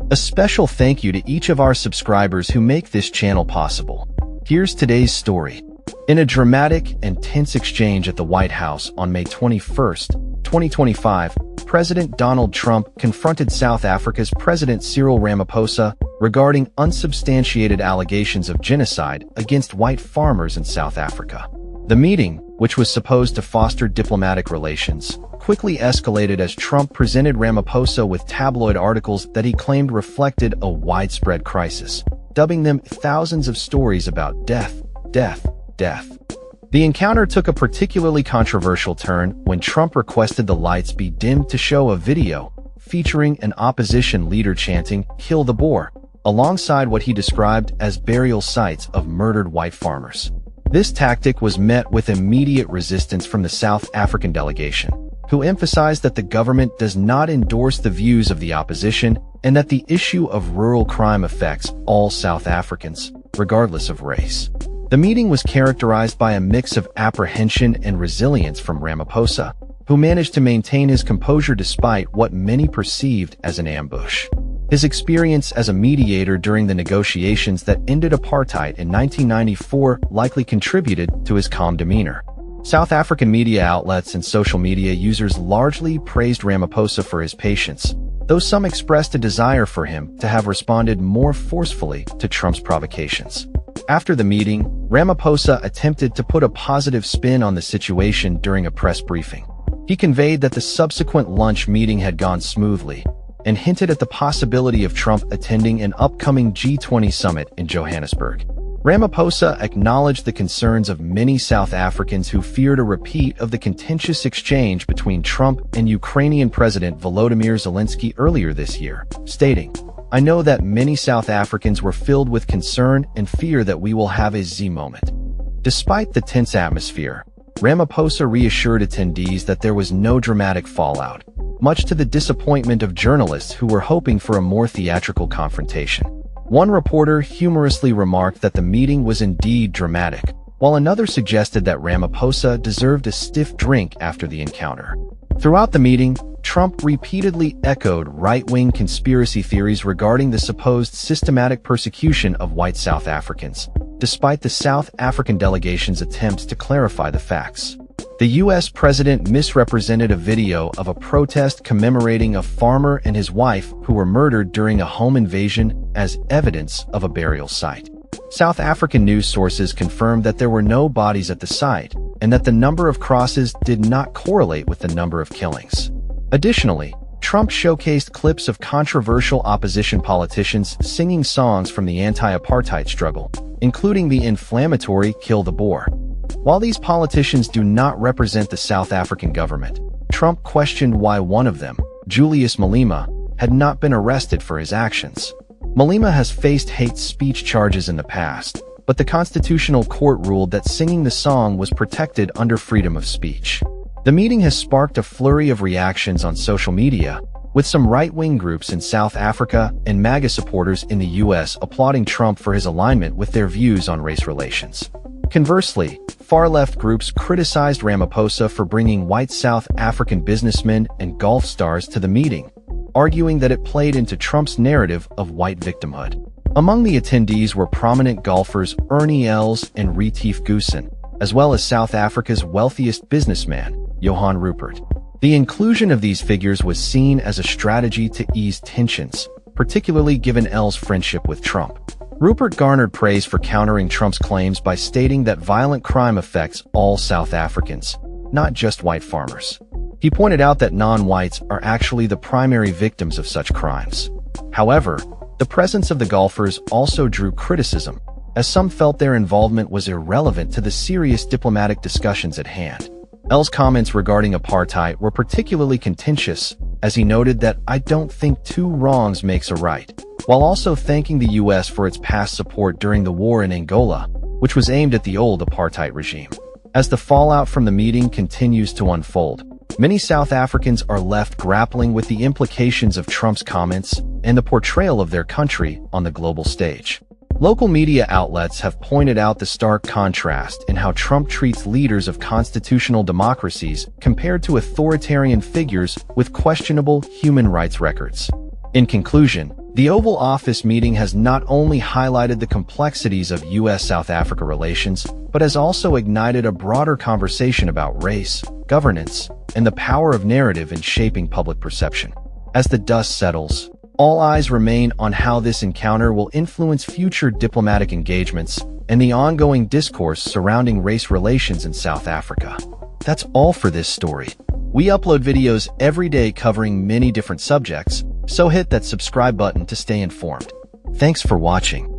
A special thank you to each of our subscribers who make this channel possible. Here's today's story. In a dramatic and tense exchange at the White House on May 21, 2025, President Donald Trump confronted South Africa's President Cyril Ramaphosa regarding unsubstantiated allegations of genocide against white farmers in South Africa. The meeting, which was supposed to foster diplomatic relations, quickly escalated as Trump presented Ramaphosa with tabloid articles that he claimed reflected a widespread crisis, dubbing them thousands of stories about death. The encounter took a particularly controversial turn when Trump requested the lights be dimmed to show a video featuring an opposition leader chanting, "Kill the Boer," alongside what he described as burial sites of murdered white farmers. This tactic was met with immediate resistance from the South African delegation, who emphasized that the government does not endorse the views of the opposition and that the issue of rural crime affects all South Africans, regardless of race. The meeting was characterized by a mix of apprehension and resilience from Ramaphosa, who managed to maintain his composure despite what many perceived as an ambush. His experience as a mediator during the negotiations that ended apartheid in 1994 likely contributed to his calm demeanor. South African media outlets and social media users largely praised Ramaphosa for his patience, though some expressed a desire for him to have responded more forcefully to Trump's provocations. After the meeting, Ramaphosa attempted to put a positive spin on the situation during a press briefing. He conveyed that the subsequent lunch meeting had gone smoothly, and hinted at the possibility of Trump attending an upcoming G20 summit in Johannesburg. Ramaphosa acknowledged the concerns of many South Africans who feared a repeat of the contentious exchange between Trump and Ukrainian President Volodymyr Zelensky earlier this year, stating, "I know that many South Africans were filled with concern and fear that we will have a Z moment." Despite the tense atmosphere, Ramaphosa reassured attendees that there was no dramatic fallout, much to the disappointment of journalists who were hoping for a more theatrical confrontation. One reporter humorously remarked that the meeting was indeed dramatic, while another suggested that Ramaphosa deserved a stiff drink after the encounter. Throughout the meeting, Trump repeatedly echoed right-wing conspiracy theories regarding the supposed systematic persecution of white South Africans, despite the South African delegation's attempts to clarify the facts. The U.S. president misrepresented a video of a protest commemorating a farmer and his wife who were murdered during a home invasion as evidence of a burial site. South African news sources confirmed that there were no bodies at the site and that the number of crosses did not correlate with the number of killings. Additionally, Trump showcased clips of controversial opposition politicians singing songs from the anti-apartheid struggle, including the inflammatory "Kill the Boer." While these politicians do not represent the South African government, Trump questioned why one of them, Julius Malema, had not been arrested for his actions. Malema has faced hate speech charges in the past, but the Constitutional Court ruled that singing the song was protected under freedom of speech. The meeting has sparked a flurry of reactions on social media, with some right-wing groups in South Africa and MAGA supporters in the U.S. applauding Trump for his alignment with their views on race relations. Conversely, far-left groups criticized Ramaphosa for bringing white South African businessmen and golf stars to the meeting, arguing that it played into Trump's narrative of white victimhood. Among the attendees were prominent golfers Ernie Els and Retief Goosen, as well as South Africa's wealthiest businessman, Johan Rupert. The inclusion of these figures was seen as a strategy to ease tensions, particularly given Els' friendship with Trump. Rupert garnered praise for countering Trump's claims by stating that violent crime affects all South Africans, not just white farmers. He pointed out that non-whites are actually the primary victims of such crimes. However, the presence of the golfers also drew criticism, as some felt their involvement was irrelevant to the serious diplomatic discussions at hand. Els' comments regarding apartheid were particularly contentious, as he noted that "I don't think two wrongs makes a right," while also thanking the U.S. for its past support during the war in Angola, which was aimed at the old apartheid regime. As the fallout from the meeting continues to unfold, many South Africans are left grappling with the implications of Trump's comments and the portrayal of their country on the global stage. Local media outlets have pointed out the stark contrast in how Trump treats leaders of constitutional democracies compared to authoritarian figures with questionable human rights records. In conclusion, The Oval Office meeting has not only highlighted the complexities of U.S.-South Africa relations, but has also ignited a broader conversation about race, governance, and the power of narrative in shaping public perception. As the dust settles, all eyes remain on how this encounter will influence future diplomatic engagements and the ongoing discourse surrounding race relations in South Africa. That's all for this story. We upload videos every day covering many different subjects, so hit that subscribe button to stay informed. Thanks for watching.